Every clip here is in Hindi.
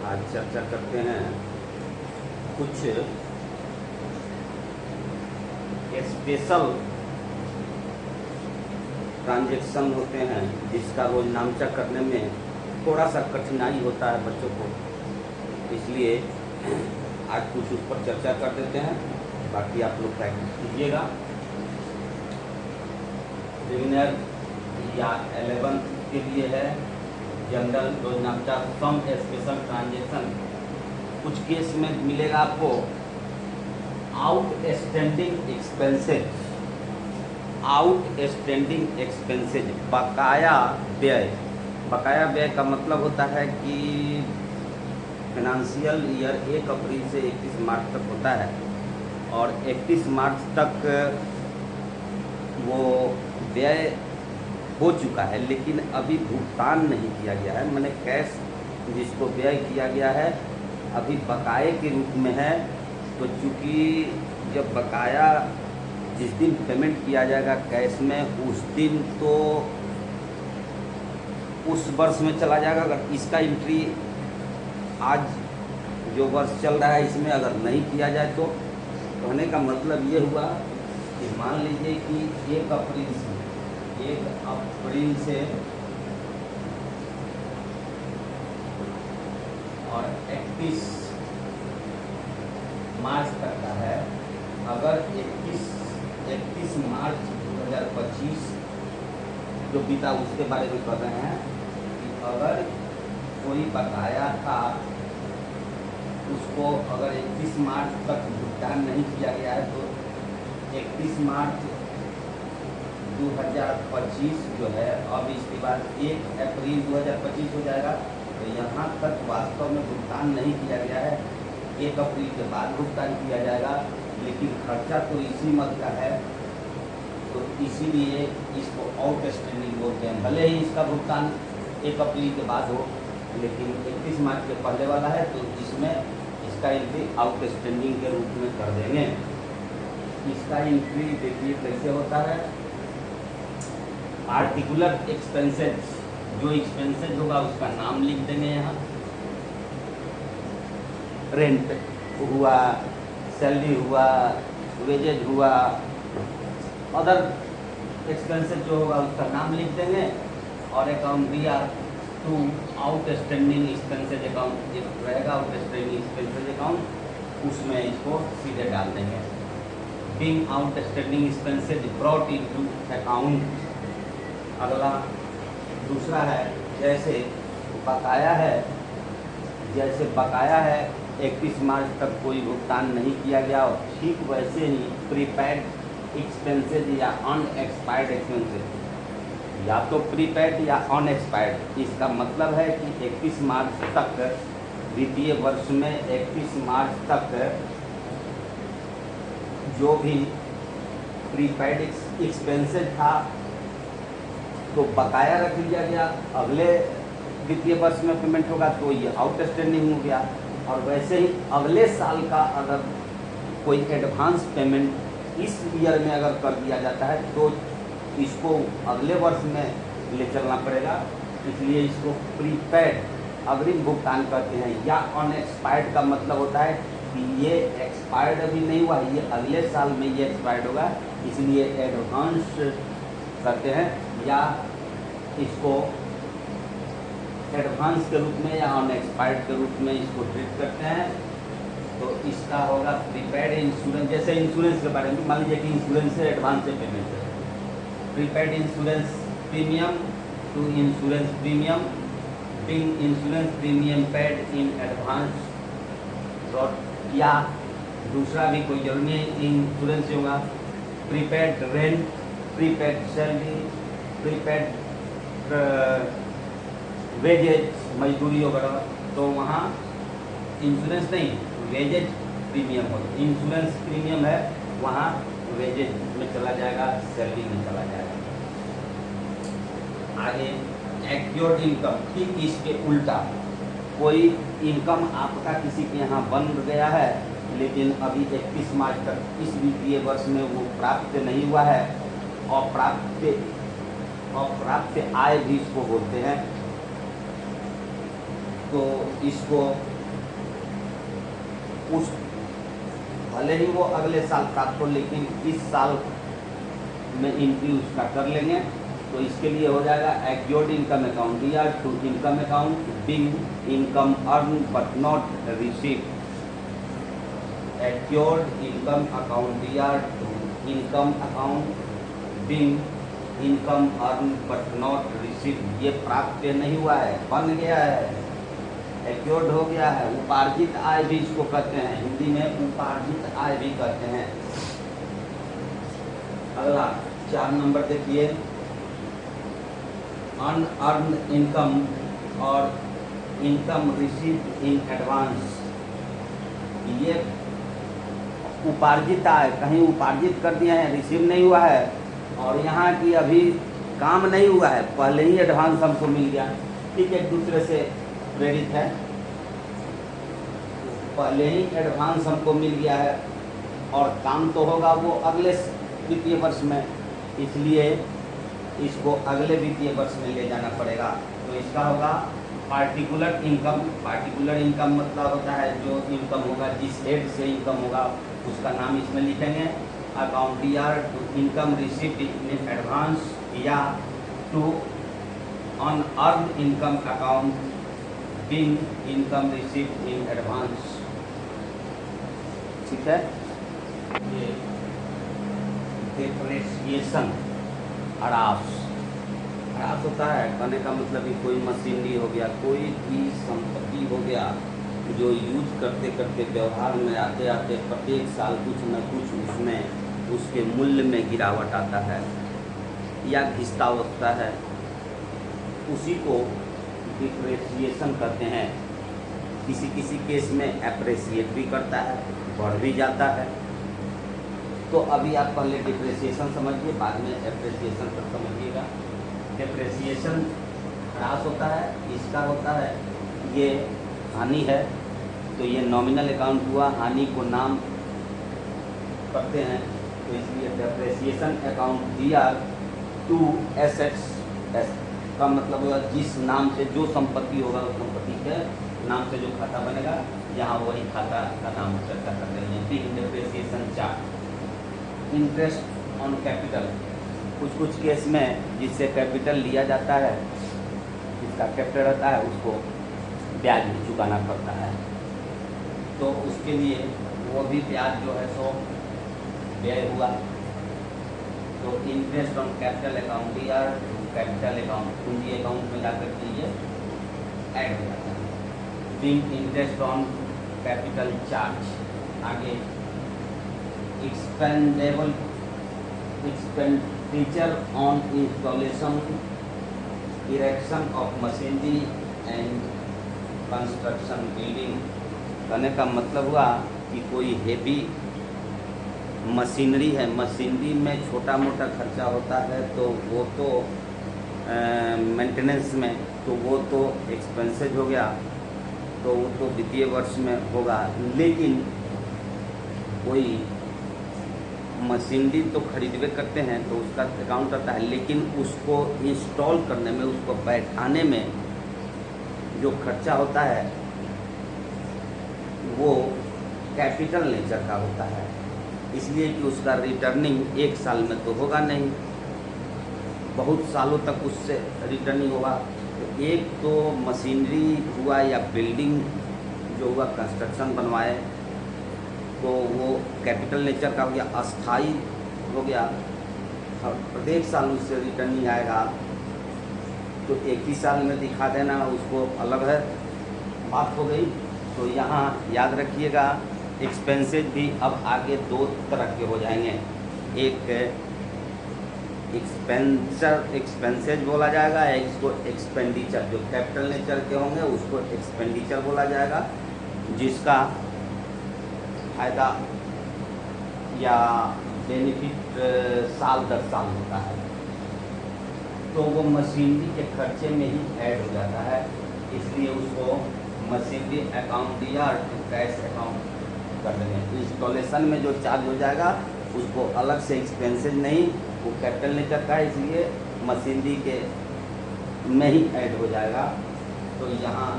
आज चर्चा करते हैं कुछ स्पेशल ट्रांजैक्शन होते हैं जिसका रोज नामचा करने में थोड़ा सा कठिनाई होता है बच्चों को, इसलिए आज कुछ उस पर चर्चा कर देते हैं। बाकी आप लोग प्रैक्टिस कीजिएगा। बिगिनर या 11th के लिए है जनरल रोज नामचा सम स्पेशल ट्रांजैक्शन। कुछ केस में मिलेगा आपको आउटस्टैंडिंग एक्सपेंसेज, आउटस्टैंडिंग एक्सपेंसेज बकाया व्यय। बकाया व्यय का मतलब होता है कि फाइनेंशियल ईयर 1 अप्रैल से 31 मार्च तक होता है और 31 मार्च तक वो व्यय हो चुका है लेकिन अभी भुगतान नहीं किया गया है, मैंने कैश जिसको व्यय किया गया है अभी बकाये के रूप में है। तो चूँकि जब बकाया जिस दिन पेमेंट किया जाएगा कैश में उस दिन तो उस वर्ष में चला जाएगा। अगर इसका एंट्री आज जो वर्ष चल रहा है इसमें अगर नहीं किया जाए तो कहने का मतलब ये हुआ कि मान लीजिए कि 1 अप्रैल से और 31 मार्च तक का है। अगर 31 मार्च 2025 जो बीता उसके बारे में कर रहे हैं कि अगर कोई बकाया था उसको अगर 31 मार्च तक भुगतान नहीं किया गया है तो 31 मार्च 2025 जो है अब इसके बाद 1 अप्रैल 2025 हो जाएगा। तो यहाँ तक वास्तव में भुगतान नहीं किया गया है, 1 अप्रैल के बाद भुगतान किया जाएगा, लेकिन खर्चा तो इसी मद का है तो इसीलिए इसको आउटस्टैंडिंग बोलते हैं। भले ही इसका भुगतान 1 अप्रैल के बाद हो लेकिन 31 मार्च के पहले वाला है तो इसमें इसका एंट्री आउटस्टैंडिंग के रूप में कर देंगे। इसका एंट्री देखिए कैसे होता है। पार्टिकुलर एक्सपेंसेज, जो एक्सपेंसेज होगा उसका नाम लिख देंगे यहाँ। रेंट हुआ, सैलरी हुआ, वेजेज हुआ, अदर एक्सपेंसेज जो होगा उसका नाम लिख देंगे और अकाउंट दिया टू आउटस्टैंडिंग एक्सपेंसेज अकाउंट एक रहेगा, आउटस्टैंडिंग एक्सपेंसेज अकाउंट, उसमें इसको सीधे डाल देंगे। Being outstanding expenses brought into account. अगला दूसरा है जैसे बकाया है, 31 मार्च तक कोई भुगतान नहीं किया गया और ठीक वैसे ही प्रीपेड एक्सपेंसेज या अनएक्सपायर्ड एक्सपेंसेज, या तो प्रीपेड या अनएक्सपायर्ड। इसका मतलब है कि 31 मार्च तक वित्तीय वर्ष में 31 मार्च तक जो भी प्रीपेड एक्सपेंसेज था तो बकाया रख लिया गया, अगले वित्तीय वर्ष में पेमेंट होगा तो ये आउटस्टैंडिंग हो गया। और वैसे ही अगले साल का अगर कोई एडवांस पेमेंट इस ईयर में अगर कर दिया जाता है तो इसको अगले वर्ष में ले चलना पड़ेगा, इसलिए इसको प्रीपेड अग्रिम भुगतान करते हैं। या अनएक्सपायर्ड का मतलब होता है कि ये एक्सपायर्ड अभी नहीं हुआ, ये अगले साल में ये एक्सपायर्ड होगा, इसलिए एडवांस करते हैं या इसको एडवांस के रूप में या अनएक्सपायर्ड के रूप में इसको ट्रीट करते हैं। तो इसका होगा प्रीपेड इंश्योरेंस। जैसे इंश्योरेंस के बारे में मान लीजिए कि इंश्योरेंस से एडवांस से पेमेंट है, prepaid insurance premium to insurance premium, being insurance premium paid in advance. या दूसरा भी कोई जरूरी नहीं इंश्योरेंस होगा, prepaid rent, prepaid salary, prepaid wages मजदूरी वगैरह, तो वहाँ इंश्योरेंस नहीं वेजेज प्रीमियम हो। इंश्योरेंस प्रीमियम है वहाँ वेजेज में चला जाएगा, सैलरी में चला जाएगा। आगे एक्योर्ड इनकम, ठीक इसके उल्टा कोई इनकम आपका किसी के यहाँ बन गया है लेकिन अभी 31 मार्च तक इस वित्तीय वर्ष में वो प्राप्त नहीं हुआ है, अप्राप्त आय भी इसको बोलते हैं। तो इसको उस भले ही वो अगले साल प्राप्त हो, लेकिन इस साल में एंट्री उसका कर लेंगे। तो इसके लिए हो जाएगा accrued income account year to income account being income earn but not receive. Accrued income account year to income account being income earn but not receive. ये प्राप्त नहीं हुआ है, बन गया है, एक्योर्ड हो गया है। उपार्जित आय भी इसको कहते हैं, हिंदी में उपार्जित आय भी कहते हैं। अगला 4 नंबर देखिए, अनअर्न इनकम और इनकम रिसीव्ड इन एडवांस। ये उपार्जित आय, कहीं उपार्जित कर दिए हैं, रिसीव नहीं हुआ है, और यहाँ की अभी काम नहीं हुआ है, पहले ही एडवांस हमको मिल गया। ठीक, एक दूसरे से प्रेरित है, पहले ही एडवांस हमको मिल गया है और काम तो होगा वो अगले वित्तीय वर्ष में, इसलिए इसको अगले वित्तीय वर्ष में ले जाना पड़ेगा। तो इसका होगा पार्टिकुलर इनकम। पार्टिकुलर इनकम मतलब होता है जो इनकम होगा, जिस हेड से इनकम होगा उसका नाम इसमें लिखेंगे। Account year to income received in advance या to unearn income account being income received in advance. ठीक है, ये डेप्रिसिएशन ह्रास। ह्रास होता है, कहने का मतलब कि कोई मशीनरी हो गया, कोई भी संपत्ति हो गया जो यूज करते करते व्यवहार में आते आते प्रत्येक साल कुछ न कुछ उसमें उसके मूल्य में गिरावट आता है या घिसता होता है, उसी को डिप्रेसिएशन कहते हैं। किसी किसी केस में एप्रेसिएट भी करता है, बढ़ भी जाता है। तो अभी आप पहले डिप्रेसिएशन समझिए, बाद में एप्रेसिएशन पर समझिएगा। डिप्रेसिएशन ह्रास होता है, इसका होता है ये हानि है, तो ये नॉमिनल अकाउंट हुआ, हानि को नाम करते हैं, तो इसलिए depreciation account year to assets. का मतलब होगा जिस नाम से जो संपत्ति होगा उस संपत्ति के नाम से जो खाता बनेगा, यहाँ वही खाता का नाम चर्चा कर रहे हैं। फिर depreciation charge, interest on capital. कुछ कुछ केस में जिससे कैपिटल लिया जाता है, जिसका कैपिटल रहता है, उसको ब्याज भी चुकाना पड़ता है, तो उसके लिए वो भी ब्याज जो है सो व्यय हुआ। तो इंटरेस्ट ऑन कैपिटल अकाउंट या कैपिटल अकाउंट, पूंजी अकाउंट में जाकर के ये ऐड हो जाता है। Being interest on capital charge. आगे expendable expenditure on installation erection of machinery and construction building. कहने का मतलब हुआ कि कोई हेवी मशीनरी है, मशीनरी में छोटा मोटा खर्चा होता है, तो वो तो मेंटेनेंस में, तो वो तो एक्सपेंसेज हो गया, तो वो तो वित्तीय वर्ष में होगा। लेकिन कोई मशीनरी तो खरीदवे करते हैं तो उसका अकाउंट आता है, लेकिन उसको इंस्टॉल करने में, उसको बैठाने में जो खर्चा होता है वो कैपिटल नेचर का होता है, इसलिए कि उसका रिटर्निंग एक साल में तो होगा नहीं, बहुत सालों तक उससे रिटर्निंग होगा। तो एक तो मशीनरी हुआ या बिल्डिंग जो हुआ, कंस्ट्रक्शन बनवाए, तो वो कैपिटल नेचर का हो गया, अस्थाई हो गया, और प्रत्येक साल उससे रिटर्निंग आएगा, तो एक ही साल में दिखा देना उसको अलग है, बात हो गई। तो यहाँ याद रखिएगा, एक्सपेंसेज भी अब आगे 2 तरह के हो जाएंगे। एक एक्सपेंसेज बोला जाएगा, इसको एक्सपेंडिचर, जो कैपिटल नेचर के होंगे उसको एक्सपेंडिचर बोला जाएगा, जिसका फायदा या बेनिफिट साल दर साल होता है, तो वो मशीनरी के खर्चे में ही ऐड हो जाता है, इसलिए उसको मशीनरी अकाउंट या कैश अकाउंट कर देंगे। इंस्टॉलेशन में जो चार्ज हो जाएगा उसको अलग से एक्सपेंसेज नहीं, वो कैपिटल नेचर का है, इसलिए मशीनरी के में ही ऐड हो जाएगा। तो यहाँ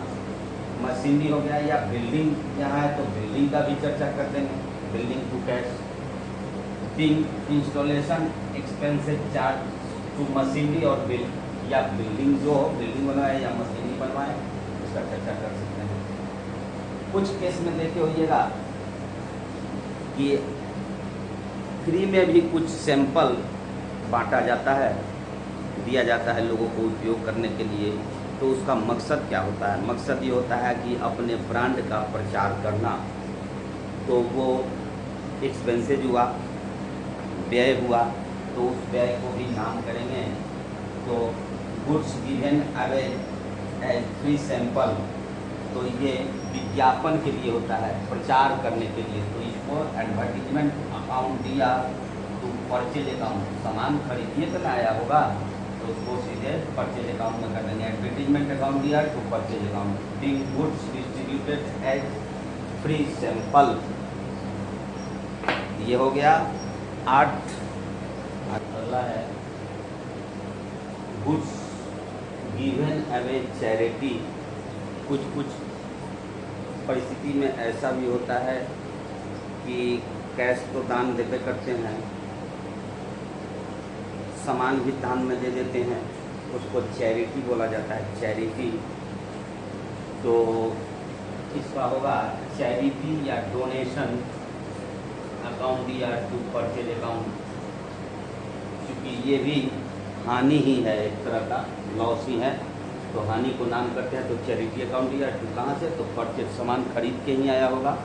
मशीनरी हो गया, या बिल्डिंग यहाँ है तो बिल्डिंग का भी चर्चा कर देंगे, building to cash. Being installation expenses charge to machinery और बिल, या बिल्डिंग जो हो, बिल्डिंग बनवाए या मशीनरी बनवाए, उसका चर्चा कर सकते हैं। कुछ केस में देखे होइएगा कि फ्री में भी कुछ सैंपल बांटा जाता है, दिया जाता है लोगों को उपयोग करने के लिए। तो उसका मकसद क्या होता है? मकसद ये होता है कि अपने ब्रांड का प्रचार करना। तो वो एक्सपेंसेज हुआ, व्यय हुआ, तो उस व्यय को भी नाम करेंगे। तो goods given away as free sample, तो ये विज्ञापन के लिए होता है, प्रचार करने के लिए। तो इसको एडवर्टीजमेंट अकाउंट दिया तो परचेज अकाउंट, सामान खरीदिए तो ना आया होगा, तो उसको सीधे परचेज अकाउंट में कर देंगे। एडवर्टीजमेंट अकाउंट दिया तो purchase account. Being goods distributed as free sample, ये हो गया 8। अगला है गुड्स गिवन अवे चैरिटी। कुछ परिस्थिति में ऐसा भी होता है कि कैश तो दान देते करते हैं, सामान भी दान में दे देते हैं, उसको चैरिटी बोला जाता है, चैरिटी। तो इसका होगा चैरिटी या डोनेशन अकाउंट या टू परचेज अकाउंट, क्योंकि ये भी हानि ही है, एक तरह का लॉस ही है। तो हानि को नाम करते हैं। तो चैरिटी अकाउंट या टू कहाँ से? तो परचेज, सामान खरीद के ही आया होगा।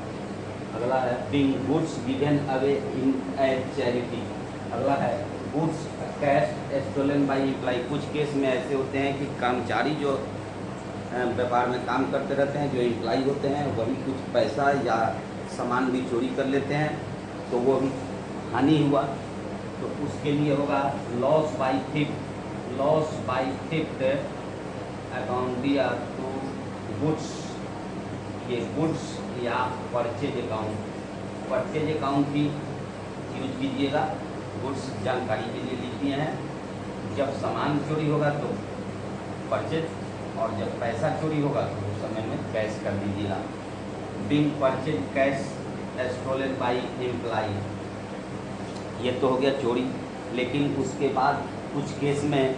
अगला है being goods given away in as charity. अगला है goods cash stolen by employ. कुछ केस में ऐसे होते हैं कि कर्मचारी जो व्यापार में काम करते रहते हैं, जो एम्प्लॉय होते हैं, वही कुछ पैसा या सामान भी चोरी कर लेते हैं, तो वो भी हानि हुआ। तो उसके लिए होगा loss by theft. Loss by theft account दिया तो गुड्स, ये गुड्स या परचेज अकाउंट। परचेज अकाउंट भी यूज कीजिएगा, गुड्स जानकारी के लिए लिख दिए हैं। जब सामान चोरी होगा तो परचेज, और जब पैसा चोरी होगा तो उस समय में कैश कर दीजिएगा। Being purchase cash stolen by employ, ये तो हो गया चोरी। लेकिन उसके बाद कुछ केस में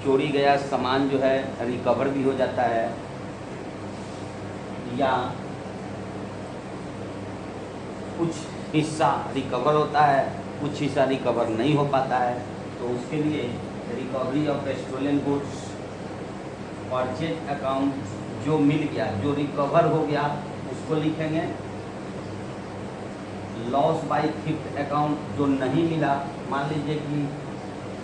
चोरी गया सामान जो है रिकवर भी हो जाता है, या कुछ हिस्सा रिकवर होता है, कुछ हिस्सा रिकवर नहीं हो पाता है। तो उसके लिए recovery of stolen goods purchase account, जो मिल गया, जो रिकवर हो गया, उसको लिखेंगे। लॉस बाई थिफ्ट अकाउंट, जो नहीं मिला, मान लीजिए कि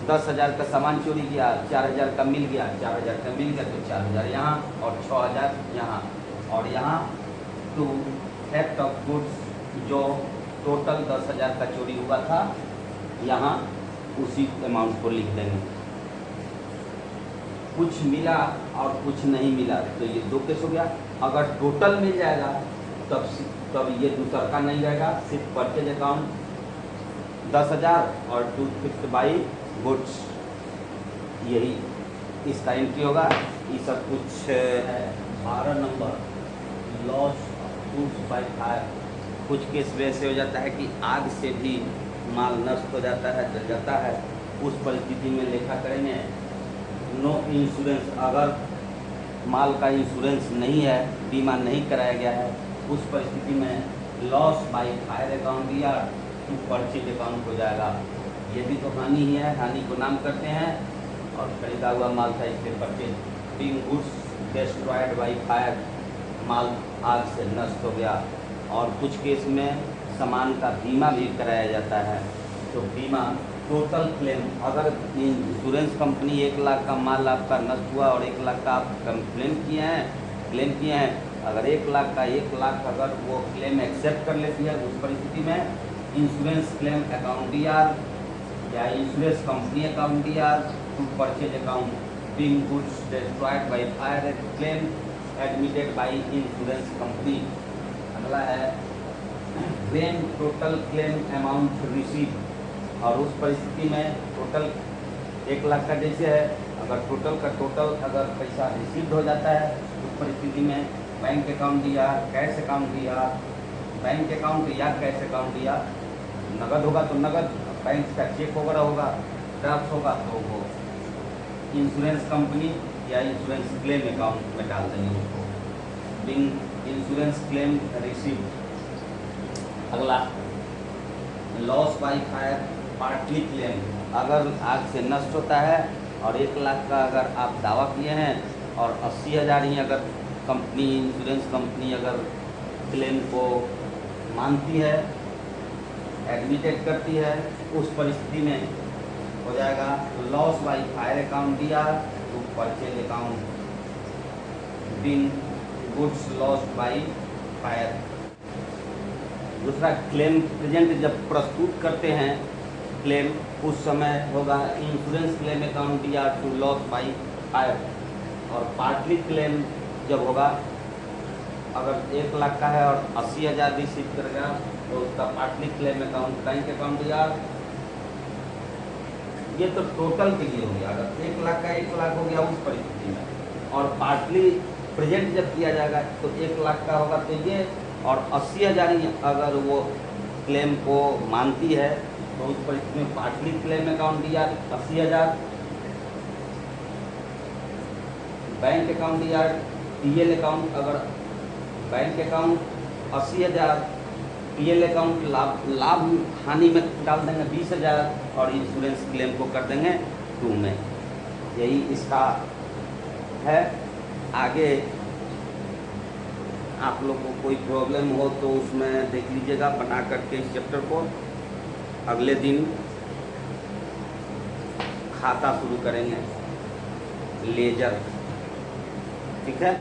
10,000 का सामान चोरी किया, 4,000 का मिल गया, 4,000 का मिल गया, तो 4,000 यहाँ और 6,000 यहाँ, और यहाँ टू थेफ्ट ऑफ गुड्स, जो टोटल 10,000 का चोरी हुआ था, यहाँ उसी अमाउंट को लिख देंगे। कुछ मिला और कुछ नहीं मिला, तो ये दो केस हो गया। अगर टोटल मिल जाएगा तब ये दूसरा का नहीं रहेगा, सिर्फ परचेज अकाउंट 10,000 और टू फिफ्थ बाई गुड्स, यही इसका एंट्री होगा। ये सब कुछ है। 12 number loss goods by fire. कुछ केस वैसे हो जाता है कि आग से भी माल नष्ट हो जाता है, जल जाता है। उस परिस्थिति में लेखा करेंगे नो इंश्योरेंस। अगर माल का इंश्योरेंस नहीं है, बीमा नहीं कराया गया है, उस परिस्थिति में लॉस बाई फायर अकाउंट या टू परचेज अकाउंट हो जाएगा। ये भी तो हानि ही है, हानि को नाम करते हैं, और खरीदा हुआ माल था इसलिए purchase. Being goods destroyed by fire, माल आग से नष्ट हो गया। और कुछ केस में सामान का बीमा भी कराया जाता है। तो बीमा टोटल क्लेम, अगर इंश्योरेंस कंपनी 1 लाख का माल आपका नष्ट हुआ और 1 लाख का आप क्लेम किए हैं, अगर 1 लाख का 1 लाख अगर वो क्लेम एक्सेप्ट कर लेती है, उस परिस्थिति में इंश्योरेंस क्लेम अकाउंट या insurance company account to purchase account. Being goods destroyed by fire claim admitted by insurance company. अगला है when total claim amount receive, और उस परिस्थिति में टोटल 1 लाख का जैसे है, अगर टोटल का टोटल अगर पैसा रिसीव हो जाता है, उस परिस्थिति में बैंक अकाउंट दिया, कैश अकाउंट दिया, बैंक अकाउंट या कैश अकाउंट दिया, नगद होगा तो नगद, बैंक का चेक वगैरह होगा, ड्राफ्ट होगा तो वो इंश्योरेंस कंपनी या इंश्योरेंस क्लेम अकाउंट में डाल देंगे उसको। Being insurance claim receive. अगला loss by fire partly claim. अगर आग से नष्ट होता है और 1 लाख का अगर आप दावा किए हैं और 80,000 ही अगर कंपनी इंश्योरेंस कंपनी अगर क्लेम को मानती है, एडमिटेड करती है, उस परिस्थिति में हो जाएगा लॉस बाई फायर अकाउंट दिया to purchase account being goods lost by fire. दूसरा क्लेम प्रेजेंट जब प्रस्तुत करते हैं क्लेम, उस समय होगा इंश्योरेंस क्लेम अकाउंट दिया टू लॉस बाई फायर। और पार्टली क्लेम जब होगा, अगर 1 लाख का है और 80,000 रिसीव करेगा तो उसका partly claim account bank account दिया। ये तो टोटल के लिए हो गया, अगर 1 लाख का 1 लाख हो गया उस परिस्थिति में। और पार्टली प्रेजेंट जब किया जाएगा तो 1 लाख का होगा तो ये, और 80,000 ही अगर वो क्लेम को मानती है तो उस परिस्थिति में पार्टली क्लेम अकाउंट दिया 80,000, बैंक अकाउंट दिया टीएल अकाउंट। अगर बैंक अकाउंट 80,000, टीएल अकाउंट लाभ हानि में डाल देंगे 20,000 और इंश्योरेंस क्लेम को कर देंगे 2 में। यही इसका है। आगे आप लोग को कोई प्रॉब्लम हो तो उसमें देख लीजिएगा बना करके इस चैप्टर को। अगले दिन खाता शुरू करेंगे लेजर, ठीक है।